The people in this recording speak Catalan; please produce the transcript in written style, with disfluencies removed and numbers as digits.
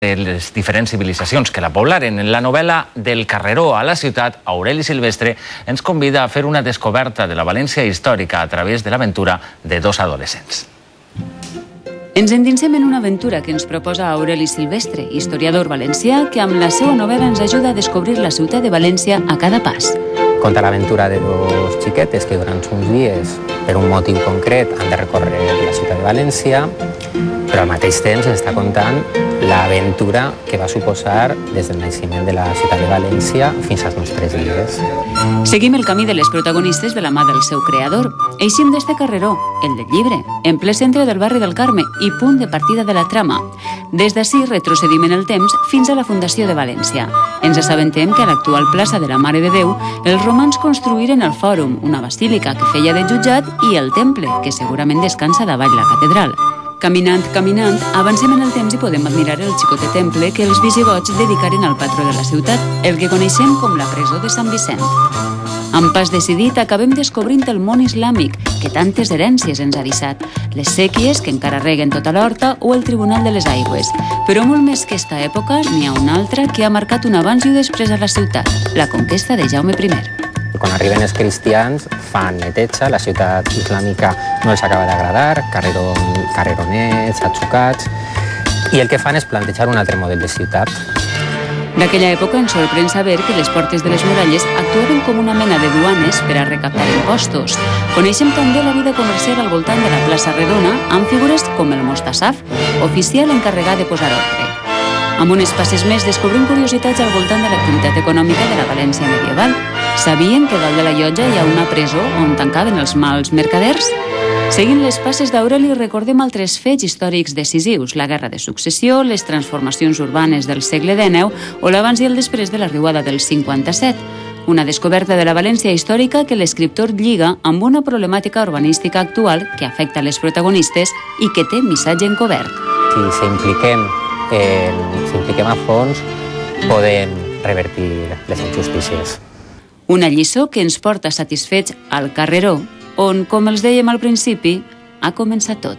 de les diferents civilitzacions que la poblaren. En la novel·la Del carreró a la ciutat, Aureli Silvestre ens convida a fer una descoberta de la València històrica a través de l'aventura de dos adolescents. Ens endinsem en una aventura que ens proposa Aureli Silvestre, historiador valencià, que amb la seva novel·la ens ajuda a descobrir la ciutat de València a cada pas. Conta l'aventura de dos xiquetes que durant uns dies, per un motiu concret, han de recórrer la ciutat de València, però al mateix temps ens està contant l'aventura que va suposar des del naixement de la ciutat de València fins als nostres dies. Seguim el camí de les protagonistes de la mà del seu creador. Eixim d'este carreró, el del llibre, en ple centre del barri del Carme i punt de partida de la trama. Des d'ací retrocedim en el temps fins a la fundació de València. Ens assabentem que a l'actual plaça de la Mare de Déu els romans construïren el Fòrum, una basílica que feia de jutjat, i el temple, que segurament descansa davall la catedral. Caminant, avancem en el temps i podem admirar el xicotet temple que els visigots dedicaren al patró de la ciutat, el que coneixem com la presó de Sant Vicent. Amb pas decidit, acabem descobrint el món islàmic, que tantes herències ens ha deixat, les sèquies que encara reguen tota l'horta o el Tribunal de les Aigües. Però molt més que esta època, n'hi ha una altra que ha marcat un abans i un després a la ciutat, la conquesta de Jaume I. Quan arriben els cristians, fan neteja, la ciutat islàmica no els acaba d'agradar, carreronets, atxucats, i el que fan és plantejar un altre model de ciutat. D'aquella època ens sorprèn saber que les portes de les muralles actuaven com una mena de duanes per a recaptar impostos. Coneixem també la vida comercial al voltant de la plaça Redona, amb figures com el Mostassaf, oficial encarregat de posar ordre. Amb unes passes més descobrim curiositats al voltant de l'activitat econòmica de la València medieval. Sabien que dalt de la llotja hi ha una presó on tancaven els mals mercaders? Seguint les passes d'Aureli recordem altres fets històrics decisius, la Guerra de Successió, les transformacions urbanes del segle XIX o l'abans i el després de l'arribada del 57. Una descoberta de la València històrica que l'escriptor lliga amb una problemàtica urbanística actual que afecta les protagonistes i que té missatge encobert. Si impliquem a fons, podem revertir les injustícies. Una lliçó que ens porta satisfets al carreró, on, com els dèiem al principi, ha començat tot.